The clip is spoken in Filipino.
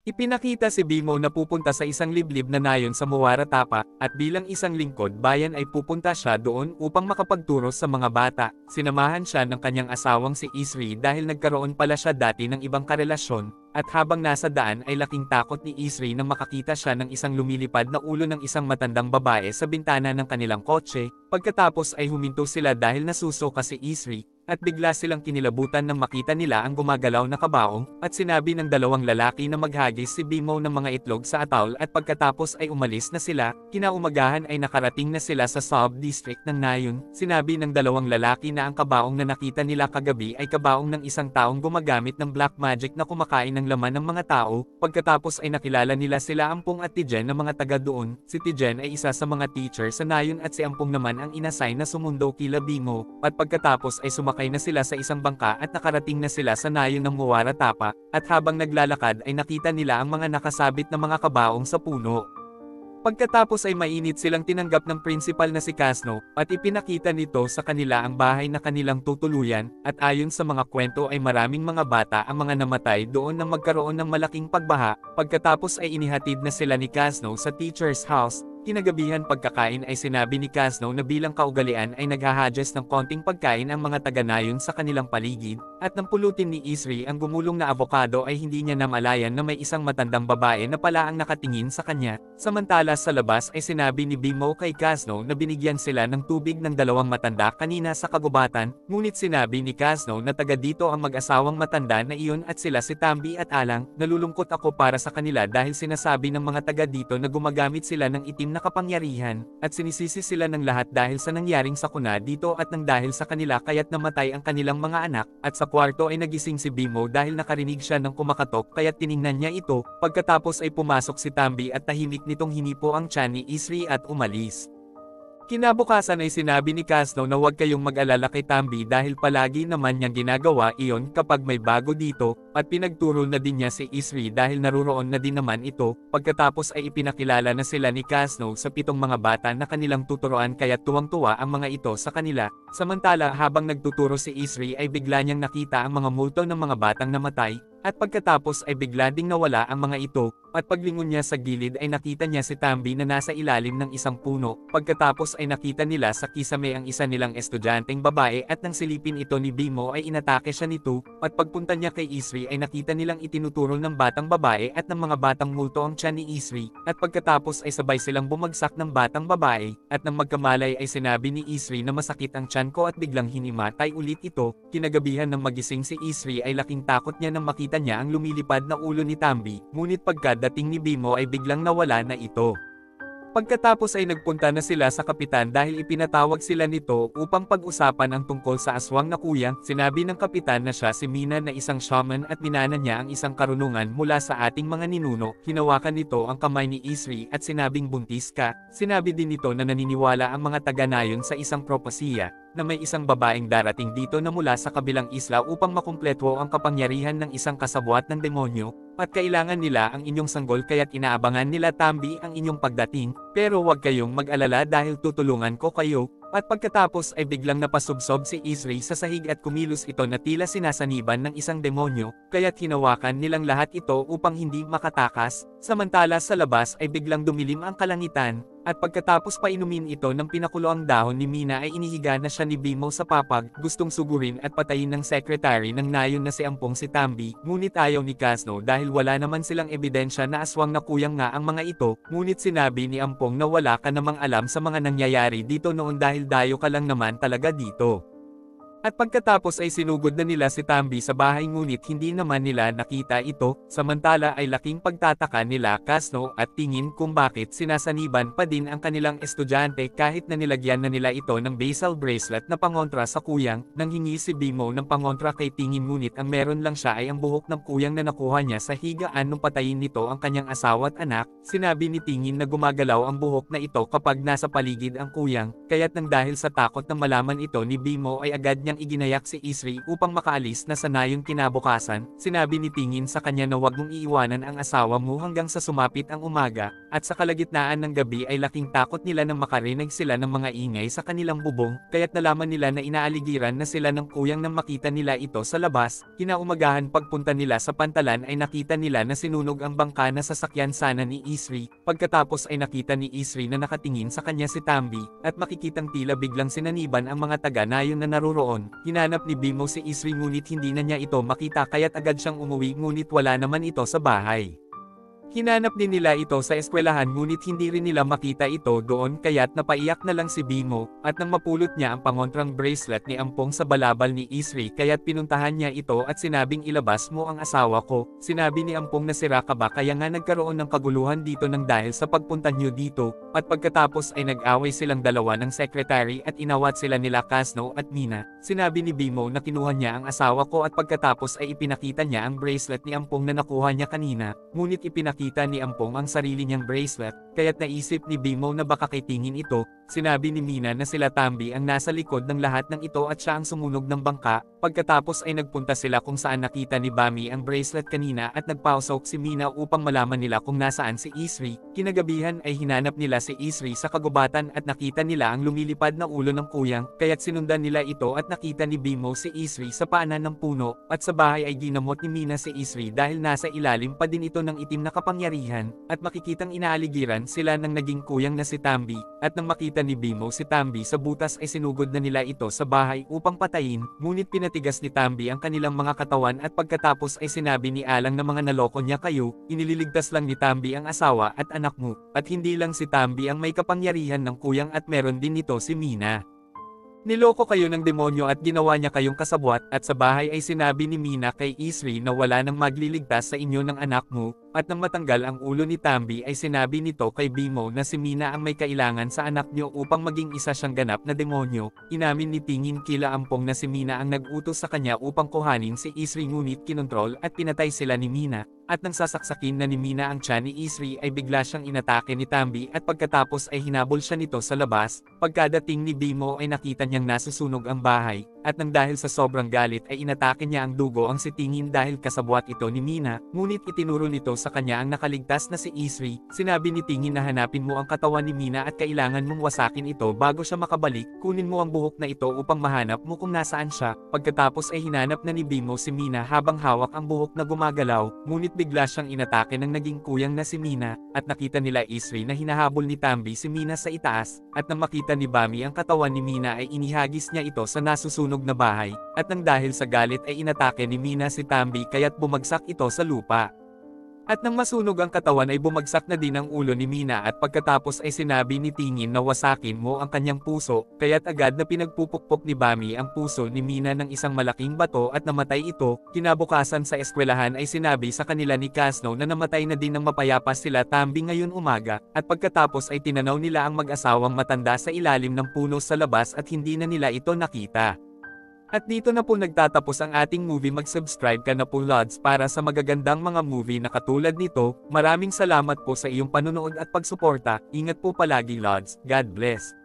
Ipinakita si Bimo na pupunta sa isang liblib na nayon sa Muara Tapa, at bilang isang lingkod bayan ay pupunta siya doon upang makapagturo sa mga bata. Sinamahan siya ng kanyang asawang si Isri dahil nagkaroon pala siya dati ng ibang karelasyon, at habang nasa daan ay laking takot ni Isri nang makakita siya ng isang lumilipad na ulo ng isang matandang babae sa bintana ng kanilang kotse. Pagkatapos ay huminto sila dahil nasusuka si Isri, at bigla silang kinilabutan nang makita nila ang gumagalaw na kabaong, at sinabi ng dalawang lalaki na maghagis si Bimo ng mga itlog sa ataol, at pagkatapos ay umalis na sila. Kinaumagahan ay nakarating na sila sa sub-district ng Nayon. Sinabi ng dalawang lalaki na ang kabaong na nakita nila kagabi ay kabaong ng isang taong gumagamit ng black magic na kumakain ng laman ng mga tao. Pagkatapos ay nakilala nila sila Ampong at Tijen na mga taga doon. Si Tijen ay isa sa mga teacher sa Nayon at si Ampong naman ang inassign na sumundo kila Bimo, at pagkatapos ay sumakay na sila sa isang bangka at nakarating na sila sa nayon ng Muara Tapa, at habang naglalakad ay nakita nila ang mga nakasabit na mga kabaong sa puno. Pagkatapos ay mainit silang tinanggap ng principal na si Casno, at ipinakita nito sa kanila ang bahay na kanilang tutuluyan, at ayon sa mga kwento ay maraming mga bata ang mga namatay doon nang magkaroon ng malaking pagbaha. Pagkatapos ay inihatid na sila ni Casno sa teacher's house. Kinagabihan pagkakain ay sinabi ni Casno na bilang kaugalian ay naghahadjust ng konting pagkain ang mga taga-nayon sa kanilang paligid, at nang pulutin ni Isri ang gumulong na avocado ay hindi niya namalayan na may isang matandang babae na pala ang nakatingin sa kanya. Samantala sa labas ay sinabi ni Bimo kay Casno na binigyan sila ng tubig ng dalawang matanda kanina sa kagubatan, ngunit sinabi ni Casno na taga dito ang mag-asawang matanda na iyon at sila si Tambi at Alang. Nalulungkot ako para sa kanila dahil sinasabi ng mga taga dito na gumagamit sila ng itim na kapangyarihan, at sinisisi sila ng lahat dahil sa nangyaring sakuna dito at nang dahil sa kanila kaya't namatay ang kanilang mga anak. At sa kwarto ay nagising si Bimo dahil nakarinig siya ng kumakatok kaya't tiningnan niya ito. Pagkatapos ay pumasok si Tambi at tahimik nitong hinipo ang tiyan ni Isri at umalis. Kinabukasan ay sinabi ni Casno na huwag kayong mag-alala kay Tambi dahil palagi naman niyang ginagawa iyon kapag may bago dito, at pinagturo na din niya si Isri dahil naruroon na din naman ito. Pagkatapos ay ipinakilala na sila ni Casno sa 7 mga bata na kanilang tuturuan kaya tuwang-tuwa ang mga ito sa kanila. Samantala habang nagtuturo si Isri ay bigla niyang nakita ang mga multo ng mga batang namatay, at pagkatapos ay bigla ding nawala ang mga ito, at paglingon niya sa gilid ay nakita niya si Tambi na nasa ilalim ng isang puno. Pagkatapos ay nakita nila sa kisame ang isa nilang estudyanteng babae at nang silipin ito ni Bimo ay inatake siya nito, at pagpunta niya kay Isri ay nakita nilang itinuturo ng batang babae at ng mga batang multo ang tiyan ni Isri, at pagkatapos ay sabay silang bumagsak ng batang babae, at nang magkamalay ay sinabi ni Isri na masakit ang tiyan ko at biglang hinimatay ulit ito. Kinagabihan ng magising si Isri ay laking takot niya nang makita niya ang lumilipad na ulo ni Tambi, ngunit pagkadating ni Bimo ay biglang nawala na ito. Pagkatapos ay nagpunta na sila sa kapitan dahil ipinatawag sila nito upang pag-usapan ang tungkol sa aswang na kuya. Sinabi ng kapitan na siya si Mina na isang shaman at minana niya ang isang karunungan mula sa ating mga ninuno. Hinawakan nito ang kamay ni Isri at sinabing buntis ka. Sinabi din nito na naniniwala ang mga taga-nayon sa isang propesiya, na may isang babaeng darating dito na mula sa kabilang isla upang makumpleto ang kapangyarihan ng isang kasabwat ng demonyo, at kailangan nila ang inyong sanggol kaya't inaabangan nila Tambi ang inyong pagdating, pero huwag kayong mag-alala dahil tutulungan ko kayo. At pagkatapos ay biglang napasubsob si Isri sa sahig at kumilos ito na tila sinasaniban ng isang demonyo, kaya't hinawakan nilang lahat ito upang hindi makatakas. Samantala sa labas ay biglang dumilim ang kalangitan, at pagkatapos painumin ito ng pinakulo ang dahon ni Mina ay inihiga na siya ni Bimo sa papag, gustong sugurin at patayin ng secretary ng nayon na si Ampong si Tambi, ngunit ayaw ni Casno dahil wala naman silang ebidensya na aswang na kuyang nga ang mga ito, ngunit sinabi ni Ampong na wala ka namang alam sa mga nangyayari dito noon dahil dayo ka lang naman talaga dito. At pagkatapos ay sinugod na nila si Tambi sa bahay ngunit hindi naman nila nakita ito. Samantala ay laking pagtataka nila Casno at tingin kung bakit sinasaniban pa din ang kanilang estudyante kahit na nilagyan na nila ito ng basal bracelet na pangontra sa kuyang. Nang hingi si Bimo ng pangontra kay Tingin ngunit ang meron lang siya ay ang buhok ng kuyang na nakuha niya sa higaan nung patayin nito ang kanyang asawa at anak. Sinabi ni Tingin na gumagalaw ang buhok na ito kapag nasa paligid ang kuyang, kaya't nang dahil sa takot na malaman ito ni Bimo ay agad niyang iginayak si Isri upang makaalis na sa nayong kinabukasan, sinabi ni Tingin sa kanya na wag mong iiwanan ang asawa mo hanggang sa sumapit ang umaga, at sa kalagitnaan ng gabi ay laking takot nila nang makarinig sila ng mga ingay sa kanilang bubong, kaya't nalaman nila na inaaligiran na sila ng kuyang nang makita nila ito sa labas. Kinaumagahan pagpunta nila sa pantalan ay nakita nila na sinunog ang bangka na sasakyan sana ni Isri, pagkatapos ay nakita ni Isri na nakatingin sa kanya si Tambi, at makikitang tila biglang sinaniban ang mga taga-nayon na naroroon. Hinanap ni Bimo si Isri ngunit hindi na niya ito makita kaya't agad siyang umuwi ngunit wala naman ito sa bahay. Hinanap din nila ito sa eskwelahan ngunit hindi rin nila makita ito doon kaya't napaiyak na lang si Bimo, at nang mapulot niya ang pangontrang bracelet ni Ampong sa balabal ni Isri kaya't pinuntahan niya ito at sinabing ilabas mo ang asawa ko. Sinabi ni Ampong na sira ka ba kaya nga nagkaroon ng kaguluhan dito nang dahil sa pagpunta niyo dito, at pagkatapos ay nag-away silang dalawa ng secretary at inawat sila nila Kasno at Mina. Sinabi ni Bimo na kinuha niya ang asawa ko at pagkatapos ay ipinakita niya ang bracelet ni Ampong na nakuha niya kanina, ngunit ipinakita ni Ampong ang sarili niyang bracelet, kaya't naisip ni Bimo na baka kay Tingin ito. Sinabi ni Mina na sila Tambi ang nasa likod ng lahat ng ito at siya ang sumunog ng bangka. Pagkatapos ay nagpunta sila kung saan nakita ni Bami ang bracelet kanina at nagpausok si Mina upang malaman nila kung nasaan si Isri. Kinagabihan ay hinanap nila si Isri sa kagubatan at nakita nila ang lumilipad na ulo ng kuyang, kaya't sinundan nila ito at nakita ni Bimo si Isri sa paanan ng puno, at sa bahay ay ginamot ni Mina si Isri dahil nasa ilalim pa din ito ng itim na kapangyarihan, at makikitang inaaligiran sila ng naging kuyang na si Tambi, at nang makita ni Bimo si Tambi sa butas ay sinugod na nila ito sa bahay upang patayin, ngunit pinatigas ni Tambi ang kanilang mga katawan at pagkatapos ay sinabi ni Alang na mga naloko niya kayo, inililigtas lang ni Tambi ang asawa at anak mo, at hindi lang si Tambi ang may kapangyarihan ng kuyang at meron din nito si Mina. Niloko kayo ng demonyo at ginawa niya kayong kasabwat, at sa bahay ay sinabi ni Mina kay Isri na wala nang magliligtas sa inyo ng anak mo, at nang matanggal ang ulo ni Tambi ay sinabi nito kay Bimo na si Mina ang may kailangan sa anak niyo upang maging isa siyang ganap na demonyo. Inamin ni Tingin kila Ampong na si Mina ang nag-utos sa kanya upang kuhanin si Isri ngunit kinontrol at pinatay sila ni Mina. At nang sasaksakin na ni Mina ang tiyan ni Isri ay bigla siyang inatake ni Tambi at pagkatapos ay hinabol siya nito sa labas. Pagkadating ni Bimo ay nakita niyang nasusunog ang bahay, at nang dahil sa sobrang galit ay inatake niya ang dugo ang si Tingin dahil kasabwat ito ni Mina, ngunit itinuro nito sa kanya ang nakaligtas na si Isri. Sinabi ni Tingin na hanapin mo ang katawan ni Mina at kailangan mong wasakin ito bago siya makabalik, kunin mo ang buhok na ito upang mahanap mo kung nasaan siya. Pagkatapos ay hinanap na ni Bimo si Mina habang hawak ang buhok na gumagalaw, ngunit bigla siyang inatake ng naging kuyang na si Mina, at nakita nila Isri na hinahabol ni Tambi si Mina sa itaas, at nang makita ni Bami ang katawan ni Mina ay inihagis niya ito sa nasusunog na bahay, at nang dahil sa galit ay inatake ni Mina si Tambi kaya't bumagsak ito sa lupa. At nang masunog ang katawan ay bumagsak na din ang ulo ni Mina at pagkatapos ay sinabi ni Tingin na wasakin mo ang kanyang puso, kaya't agad na pinagpupukpok ni Bami ang puso ni Mina ng isang malaking bato at namatay ito. Kinabukasan sa eskwelahan ay sinabi sa kanila ni Kasno na namatay na din ng mapayapa sila Tambi ngayon umaga, at pagkatapos ay tinanaw nila ang mag-asawang matanda sa ilalim ng puno sa labas at hindi na nila ito nakita. At dito na po nagtatapos ang ating movie. Mag-subscribe ka na po Lods para sa magagandang mga movie na katulad nito. Maraming salamat po sa iyong panunood at pagsuporta. Ingat po palagi Lods. God bless.